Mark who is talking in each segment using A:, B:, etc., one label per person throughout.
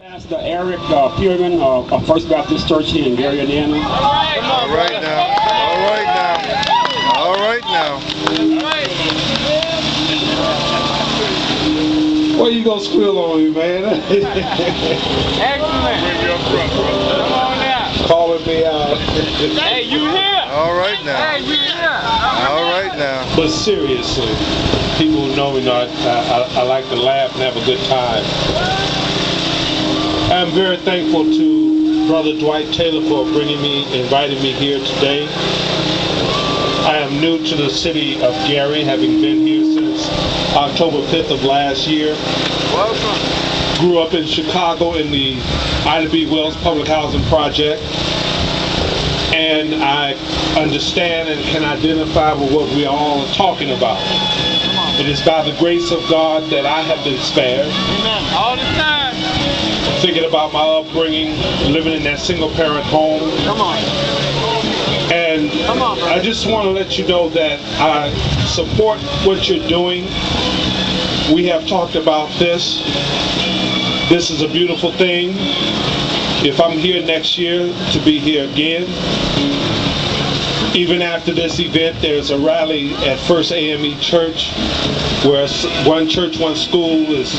A: Pastor Eric Pearman of First Baptist Church here in Gary, Indiana.
B: All right now. All right now. All right now.
C: Well, you gonna squeal on me, man?
D: Excellent. Come on now.
C: Calling me out.
D: Hey, you here?
B: All right now.
D: Hey, you here?
B: All right now.
C: But seriously, people who know me know I like to laugh and have a good time. I'm very thankful to Brother Dwight Taylor for inviting me here today. I am new to the city of Gary, having been here since October 5th of last year.
B: Welcome.
C: Grew up in Chicago in the Ida B. Wells Public Housing Project. And I understand and can identify with what we all are talking about. It is by the grace of God that I have been spared.
D: Amen. All the time.
C: Thinking about my upbringing, living in that single-parent home.
D: Come on.
C: And
D: Come on, bro.
C: I just want to let you know that I support what you're doing. We have talked about this. This is a beautiful thing. If I'm here next year, to be here again. Even after this event, there's a rally at First AME Church where one church, one school is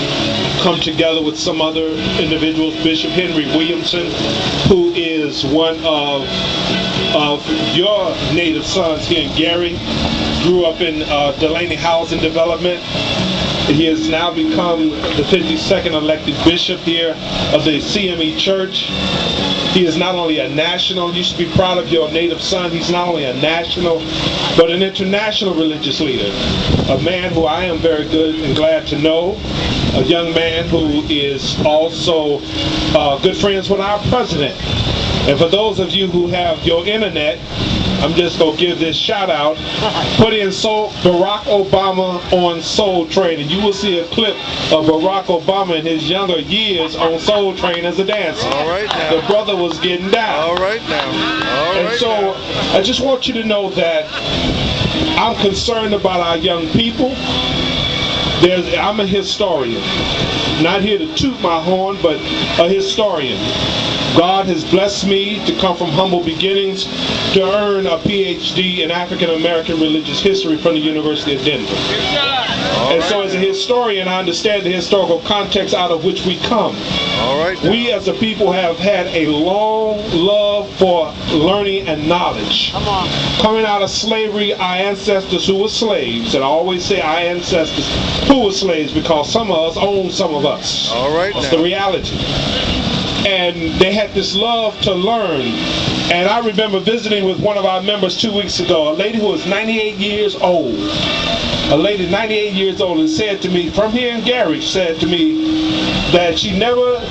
C: come together with some other individuals. Bishop Henry Williamson, who is one of your native sons here in Gary, grew up in Delaney Housing Development. He has now become the 52nd elected bishop here of the CME Church. He is not only a national, you should be proud of your native son, he's not only a national, but an international religious leader. A man who I am very good and glad to know. A young man who is also good friends with our president. And for those of you who have your internet, I'm just going to give this shout out. Put in Barack Obama on Soul Train, and you will see a clip of Barack Obama in his younger years on Soul Train as a dancer.
B: All right now.
C: The brother was getting down.
B: All right now. All right.
C: And so I just want you to know that I'm concerned about our young people. I'm a historian. Not here to toot my horn, but a historian. God has blessed me to come from humble beginnings to earn a PhD in African American religious history from the University of Denver. And so as a historian, I understand the historical context out of which we come.
B: All right.
C: We as a people have had a long love for learning and knowledge.
D: Come on.
C: Coming out of slavery, our ancestors who were slaves, and I always say our ancestors who were slaves because some of us own some of us.
B: All right.
C: That's
B: now.
C: the reality. And they had this love to learn. And I remember visiting with one of our members 2 weeks ago, a lady who was 98 years old. A lady 98 years old, and said to me, from here in Gary, said to me that she never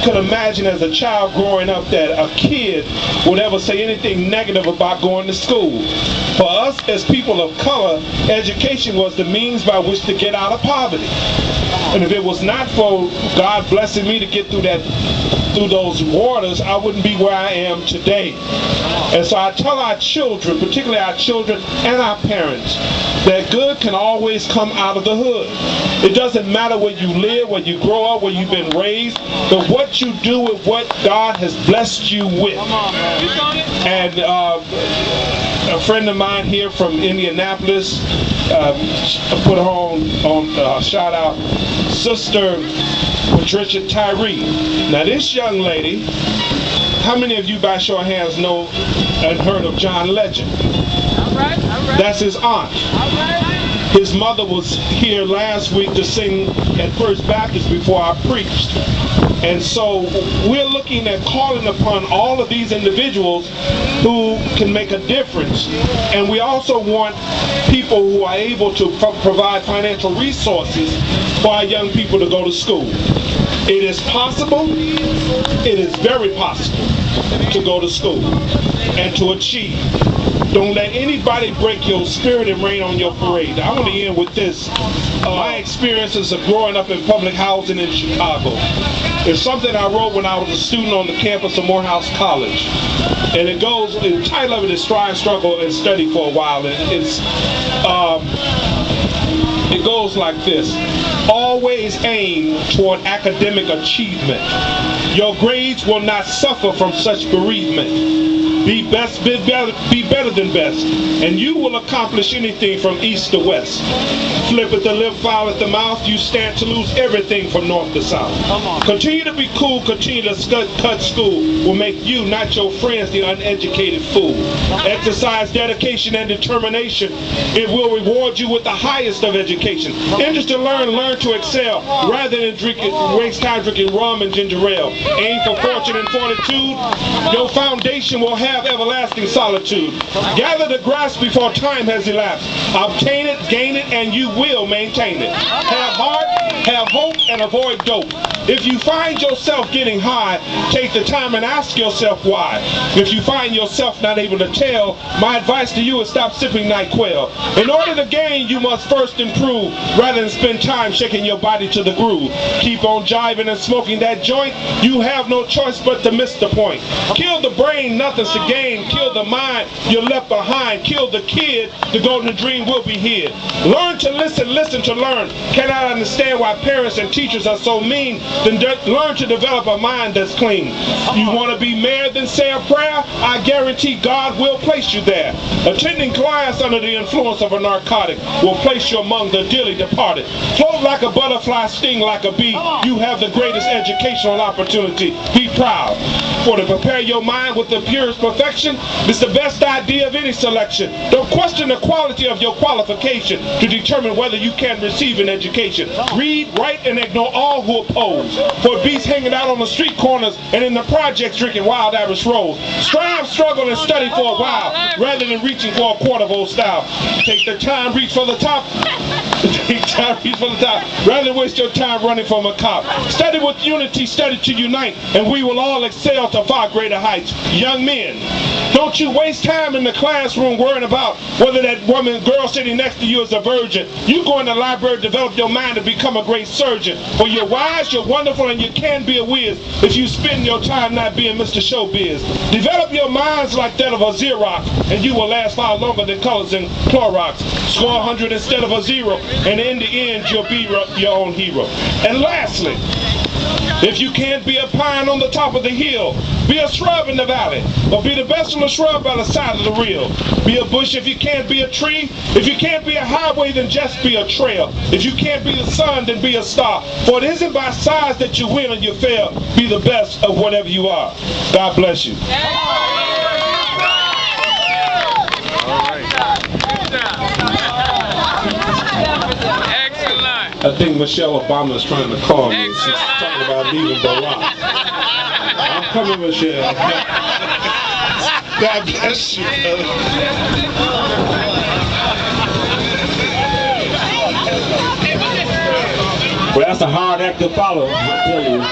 C: could imagine as a child growing up that a kid would ever say anything negative about going to school. For us as people of color, education was the means by which to get out of poverty. And if it was not for God blessing me to get through those waters, I wouldn't be where I am today. And so I tell our children, particularly our children and our parents, that good can always come out of the hood. It doesn't matter where you live, where you grow up, where you've been raised, but what you do with what God has blessed you with. And a friend of mine here from Indianapolis put her on shout out, Sister Patricia Tyree. Now this young lady, how many of you by show of hands know and heard of John Legend?
D: All right.
C: That's his aunt.
D: All right.
C: His mother was here last week to sing at First Baptist before I preached. And so we're looking at calling upon all of these individuals who can make a difference. And we also want people who are able to provide financial resources for our young people to go to school. It is possible, it is very possible to go to school and to achieve. Don't let anybody break your spirit and rain on your parade. I want to end with this. My experiences of growing up in public housing in Chicago. It's something I wrote when I was a student on the campus of Morehouse College. And the title of it is Strive, Struggle, and Study for a While. And it goes like this. Always aim toward academic achievement. Your grades will not suffer from such bereavement. Be better than best, and you will accomplish anything from east to west. Flip at the lip, foul at the mouth, you stand to lose everything from north to south. Continue to be cool, continue to cut school will make you, not your friends, the uneducated fool. Exercise dedication and determination. It will reward you with the highest of education. Interest to learn to excel, rather than waste time drinking rum and ginger ale. Aim for fortune and fortitude. Your foundation will have everlasting solitude. Gather the grass before time has elapsed. Obtain it, gain it, and you will maintain it. Have heart, have hope, and avoid dope. If you find yourself getting high, take the time and ask yourself why. If you find yourself not able to tell, my advice to you is stop sipping NyQuil. In order to gain, you must first improve, rather than spend time shaking your body to the groove. Keep on jiving and smoking that joint. You have no choice but to miss the point. Kill the brain, nothing's to gain. Kill the mind, you're left behind. Kill the kid, the golden dream will be hid. Learn to listen, listen to learn. Cannot understand why parents and teachers are so mean. Then learn to develop a mind that's clean. You want to be mayor, then say a prayer? I guarantee God will place you there. Attending class under the influence of a narcotic will place you among the dearly departed. Float like a butterfly, sting like a bee. You have the greatest educational opportunity. Be proud. For to prepare your mind with the purest perfection, it's the best idea of any selection. Don't question the quality of your qualification to determine whether you can receive an education. Read, write, and ignore all who oppose. For beasts hanging out on the street corners and in the projects drinking wild Irish Rose. Strive, struggle, and study for a while, rather than reaching for a quart of old style. Take the time, reach for the top. Take time, reach for the top, rather than waste your time running from a cop. Study with unity, study to unite, and we will all excel to far greater heights. Young men, don't you waste time in the classroom worrying about whether that girl sitting next to you is a virgin. You go in the library to develop your mind to become a great surgeon. For you're wise, you're wonderful, and you can be a whiz if you spend your time not being Mr. Showbiz. Develop your minds like that of a Xerox, and you will last far longer than colors and Clorox. Score 100 instead of a 0, and in the end, you'll be your own hero. And lastly, if you can't be a pine on the top of the hill, be a shrub in the valley, or be the best on the shrub by the side of the reel. Be a bush if you can't be a tree. If you can't be a highway, then just be a trail. If you can't be the sun, then be a star. For it isn't by size that you win or you fail. Be the best of whatever you are. God bless you. I think Michelle Obama is trying to call me. She's talking about leaving Barack. I'm coming, Michelle.
B: God bless you, brother.
A: Well, that's a hard act to follow, I tell you.